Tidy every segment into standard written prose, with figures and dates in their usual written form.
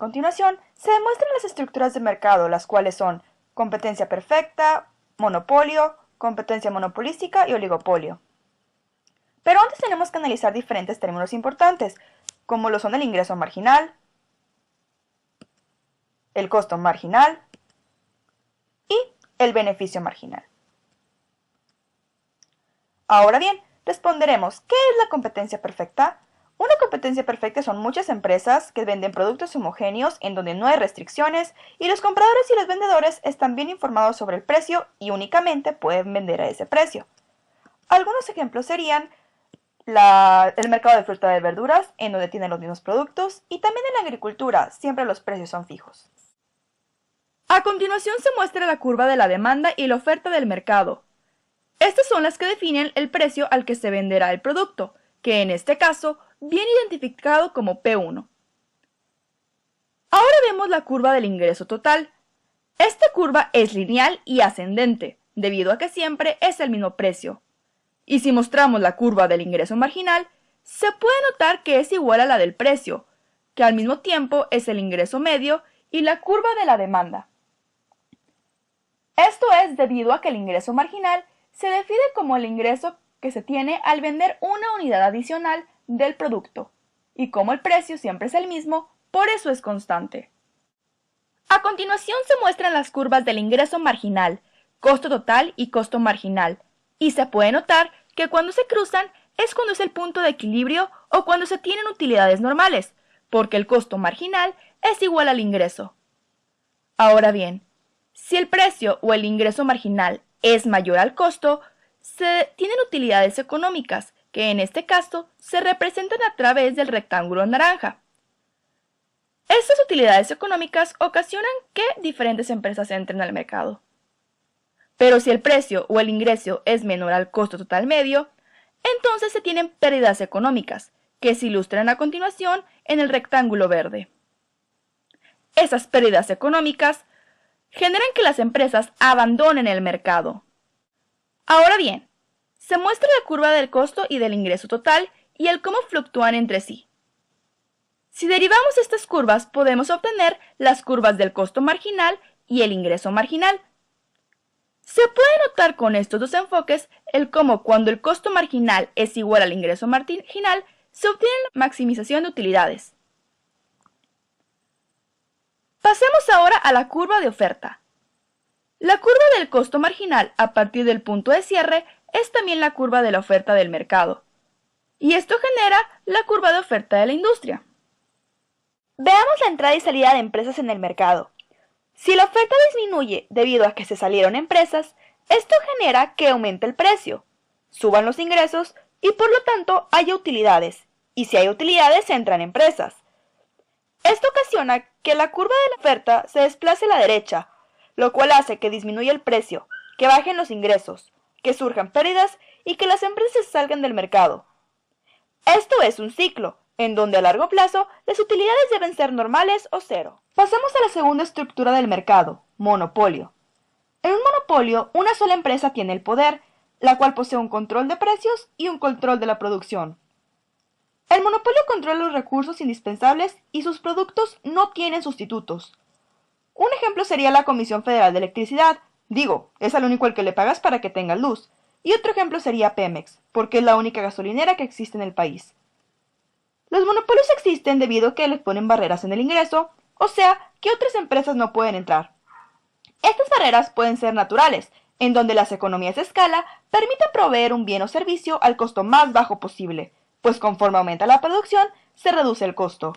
continuación se demuestran las estructuras de mercado, las cuales son competencia perfecta, monopolio, competencia monopolística y oligopolio. Pero antes tenemos que analizar diferentes términos importantes, como lo son el ingreso marginal, el costo marginal y el beneficio marginal. Ahora bien, responderemos, ¿qué es la competencia perfecta? Una competencia perfecta son muchas empresas que venden productos homogéneos en donde no hay restricciones y los compradores y los vendedores están bien informados sobre el precio y únicamente pueden vender a ese precio. Algunos ejemplos serían el mercado de frutas y verduras, en donde tienen los mismos productos, y también en la agricultura, siempre los precios son fijos. A continuación se muestra la curva de la demanda y la oferta del mercado. Estas son las que definen el precio al que se venderá el producto, que en este caso viene identificado como P1. Ahora vemos la curva del ingreso total. Esta curva es lineal y ascendente, debido a que siempre es el mismo precio. Y si mostramos la curva del ingreso marginal, se puede notar que es igual a la del precio, que al mismo tiempo es el ingreso medio y la curva de la demanda. Esto es debido a que el ingreso marginal se define como el ingreso que se tiene al vender una unidad adicional del producto, y como el precio siempre es el mismo, por eso es constante. A continuación se muestran las curvas del ingreso marginal, costo total y costo marginal, y se puede notar que cuando se cruzan es cuando es el punto de equilibrio o cuando se tienen utilidades normales, porque el costo marginal es igual al ingreso. Ahora bien, si el precio o el ingreso marginal es mayor al costo, se tienen utilidades económicas, que en este caso se representan a través del rectángulo naranja. Estas utilidades económicas ocasionan que diferentes empresas entren al mercado. Pero si el precio o el ingreso es menor al costo total medio, entonces se tienen pérdidas económicas, que se ilustran a continuación en el rectángulo verde. Esas pérdidas económicas generan que las empresas abandonen el mercado. Ahora bien, se muestra la curva del costo y del ingreso total y el cómo fluctúan entre sí. Si derivamos estas curvas, podemos obtener las curvas del costo marginal y el ingreso marginal. Se puede notar con estos dos enfoques el cómo cuando el costo marginal es igual al ingreso marginal, se obtiene la maximización de utilidades. Pasemos ahora a la curva de oferta. La curva del costo marginal a partir del punto de cierre es también la curva de la oferta del mercado, y esto genera la curva de oferta de la industria. Veamos la entrada y salida de empresas en el mercado. Si la oferta disminuye debido a que se salieron empresas, esto genera que aumente el precio, suban los ingresos y por lo tanto haya utilidades, y si hay utilidades entran empresas. Esto ocasiona que la curva de la oferta se desplace a la derecha, lo cual hace que disminuya el precio, que bajen los ingresos, que surjan pérdidas y que las empresas salgan del mercado. Esto es un ciclo, en donde a largo plazo las utilidades deben ser normales o cero. Pasamos a la segunda estructura del mercado, monopolio. En un monopolio, una sola empresa tiene el poder, la cual posee un control de precios y un control de la producción. El monopolio controla los recursos indispensables y sus productos no tienen sustitutos. Un ejemplo sería la Comisión Federal de Electricidad, es al único al que le pagas para que tenga luz. Y otro ejemplo sería Pemex, porque es la única gasolinera que existe en el país. Los monopolios existen debido a que les ponen barreras en el ingreso, o sea, que otras empresas no pueden entrar. Estas barreras pueden ser naturales, en donde las economías de escala permiten proveer un bien o servicio al costo más bajo posible, pues conforme aumenta la producción, se reduce el costo.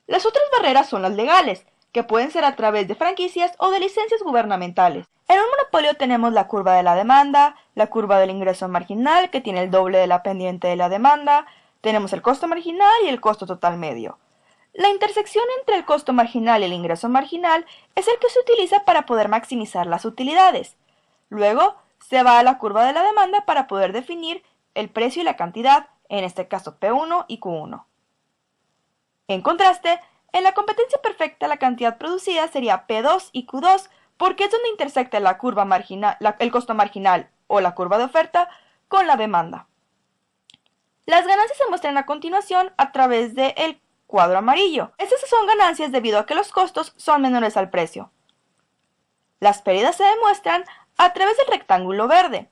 Las otras barreras son las legales, que pueden ser a través de franquicias o de licencias gubernamentales. En un monopolio tenemos la curva de la demanda, la curva del ingreso marginal, que tiene el doble de la pendiente de la demanda, tenemos el costo marginal y el costo total medio. La intersección entre el costo marginal y el ingreso marginal es el que se utiliza para poder maximizar las utilidades. Luego, se va a la curva de la demanda para poder definir el precio y la cantidad, en este caso P1 y Q1. En contraste, en la competencia perfecta la cantidad producida sería P2 y Q2 porque es donde intersecta la curva marginal, el costo marginal o la curva de oferta con la demanda. Las ganancias se muestran a continuación a través del cuadro amarillo. Estas son ganancias debido a que los costos son menores al precio. Las pérdidas se demuestran a través del rectángulo verde,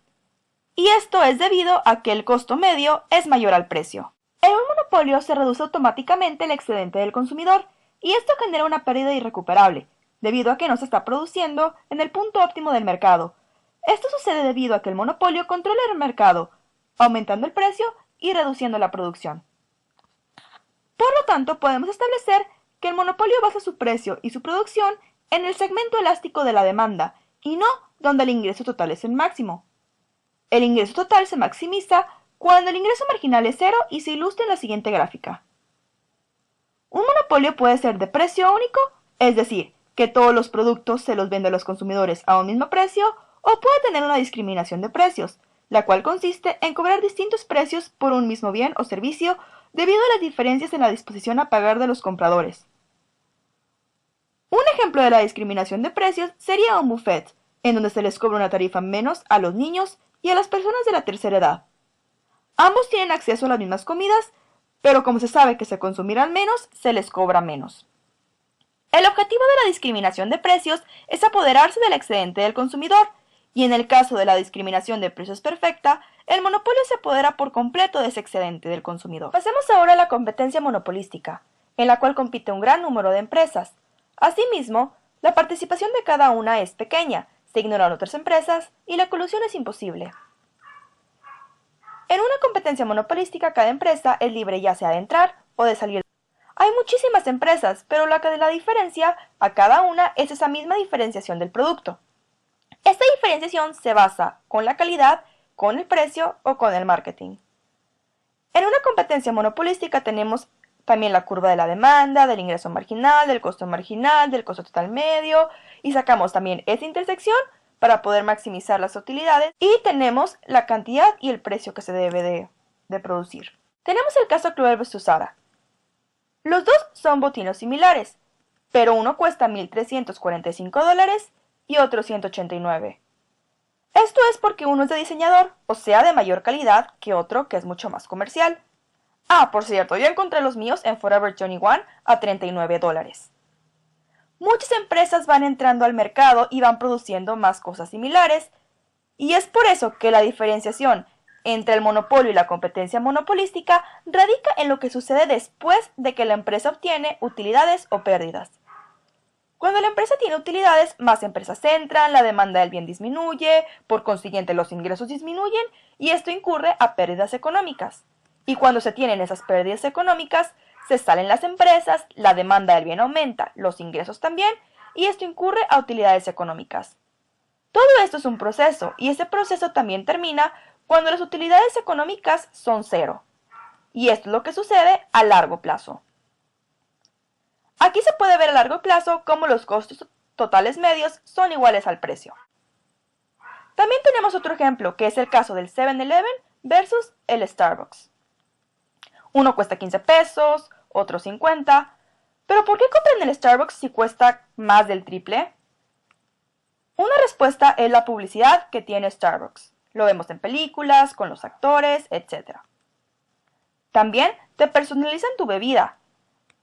y esto es debido a que el costo medio es mayor al precio. En un monopolio se reduce automáticamente el excedente del consumidor, y esto genera una pérdida irrecuperable, debido a que no se está produciendo en el punto óptimo del mercado. Esto sucede debido a que el monopolio controla el mercado, aumentando el precio y reduciendo la producción. Por lo tanto, podemos establecer que el monopolio basa su precio y su producción en el segmento elástico de la demanda, y no donde el ingreso total es el máximo. El ingreso total se maximiza cuando el ingreso marginal es cero y se ilustra en la siguiente gráfica. Un monopolio puede ser de precio único, es decir, que todos los productos se los vende a los consumidores a un mismo precio, o puede tener una discriminación de precios, la cual consiste en cobrar distintos precios por un mismo bien o servicio debido a las diferencias en la disposición a pagar de los compradores. Un ejemplo de la discriminación de precios sería un buffet, en donde se les cobra una tarifa menos a los niños y a las personas de la tercera edad. Ambos tienen acceso a las mismas comidas, pero como se sabe que se consumirán menos, se les cobra menos. El objetivo de la discriminación de precios es apoderarse del excedente del consumidor, y en el caso de la discriminación de precios perfecta, el monopolio se apodera por completo de ese excedente del consumidor. Pasemos ahora a la competencia monopolística, en la cual compite un gran número de empresas. Asimismo, la participación de cada una es pequeña, se ignoran otras empresas y la colusión es imposible. En una competencia monopolística, cada empresa es libre ya sea de entrar o de salir. Hay muchísimas empresas, pero la que la diferencia a cada una es esa misma diferenciación del producto. Esta diferenciación se basa con la calidad, con el precio o con el marketing. En una competencia monopolística tenemos también la curva de la demanda, del ingreso marginal, del costo total medio, y sacamos también esa intersección para poder maximizar las utilidades, y tenemos la cantidad y el precio que se debe de producir. Tenemos el caso Clover vs Zara. Los dos son botinos similares, pero uno cuesta $1,345 y otro $189. Esto es porque uno es de diseñador, o sea de mayor calidad, que otro que es mucho más comercial. Ah, por cierto, yo encontré los míos en Forever 21 a $39. Muchas empresas van entrando al mercado y van produciendo más cosas similares, y es por eso que la diferenciación entre el monopolio y la competencia monopolística radica en lo que sucede después de que la empresa obtiene utilidades o pérdidas. Cuando la empresa tiene utilidades, más empresas entran, la demanda del bien disminuye, por consiguiente los ingresos disminuyen y esto incurre a pérdidas económicas. Y cuando se tienen esas pérdidas económicas, se salen las empresas, la demanda del bien aumenta, los ingresos también, y esto incurre a utilidades económicas. Todo esto es un proceso, y ese proceso también termina cuando las utilidades económicas son cero. Y esto es lo que sucede a largo plazo. Aquí se puede ver a largo plazo cómo los costos totales medios son iguales al precio. También tenemos otro ejemplo, que es el caso del 7-Eleven versus el Starbucks. Uno cuesta 15 pesos, otro 50. ¿Pero por qué compran el Starbucks si cuesta más del triple? Una respuesta es la publicidad que tiene Starbucks. Lo vemos en películas, con los actores, etc. También te personalizan tu bebida.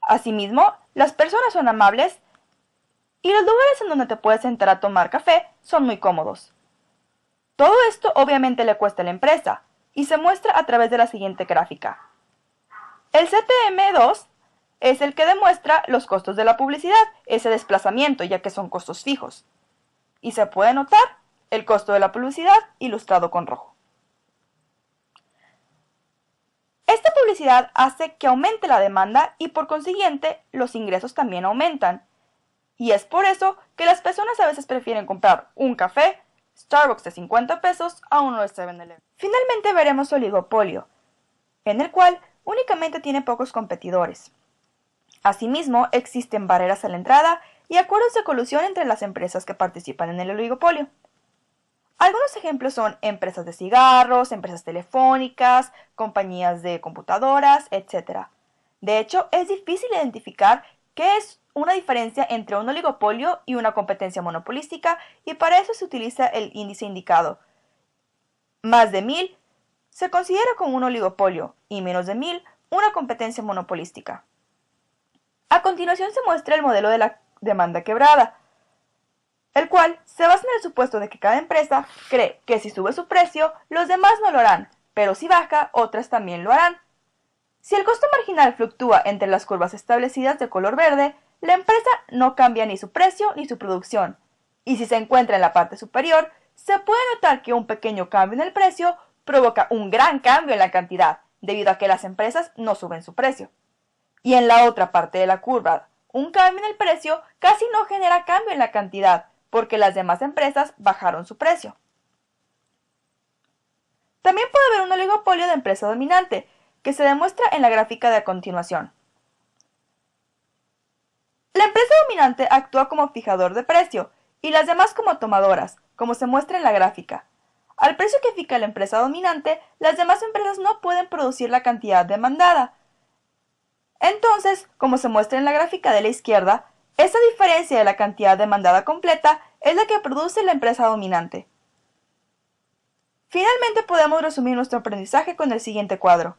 Asimismo, las personas son amables y los lugares en donde te puedes sentar a tomar café son muy cómodos. Todo esto obviamente le cuesta a la empresa y se muestra a través de la siguiente gráfica. El CTM2 es el que demuestra los costos de la publicidad, ese desplazamiento, ya que son costos fijos. Y se puede notar el costo de la publicidad ilustrado con rojo. Esta publicidad hace que aumente la demanda y por consiguiente los ingresos también aumentan. Y es por eso que las personas a veces prefieren comprar un café Starbucks de 50 pesos a uno de 7-Eleven. Finalmente veremos oligopolio, en el cual únicamente tiene pocos competidores. Asimismo, existen barreras a la entrada y acuerdos de colusión entre las empresas que participan en el oligopolio. Algunos ejemplos son empresas de cigarros, empresas telefónicas, compañías de computadoras, etc. De hecho, es difícil identificar qué es una diferencia entre un oligopolio y una competencia monopolística, y para eso se utiliza el índice indicado. Más de 1000 se considera como un oligopolio y menos de 1000 una competencia monopolística. A continuación se muestra el modelo de la demanda quebrada, el cual se basa en el supuesto de que cada empresa cree que si sube su precio, los demás no lo harán, pero si baja, otras también lo harán. Si el costo marginal fluctúa entre las curvas establecidas de color verde, la empresa no cambia ni su precio ni su producción. Y si se encuentra en la parte superior, se puede notar que un pequeño cambio en el precio provoca un gran cambio en la cantidad, debido a que las empresas no suben su precio. Y en la otra parte de la curva, un cambio en el precio casi no genera cambio en la cantidad, porque las demás empresas bajaron su precio. También puede haber un oligopolio de empresa dominante, que se demuestra en la gráfica de a continuación. La empresa dominante actúa como fijador de precio y las demás como tomadoras, como se muestra en la gráfica. Al precio que fija la empresa dominante, las demás empresas no pueden producir la cantidad demandada. Entonces, como se muestra en la gráfica de la izquierda, esa diferencia de la cantidad demandada completa es la que produce la empresa dominante. Finalmente podemos resumir nuestro aprendizaje con el siguiente cuadro.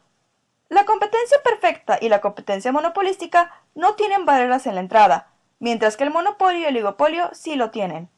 La competencia perfecta y la competencia monopolística no tienen barreras en la entrada, mientras que el monopolio y el oligopolio sí lo tienen.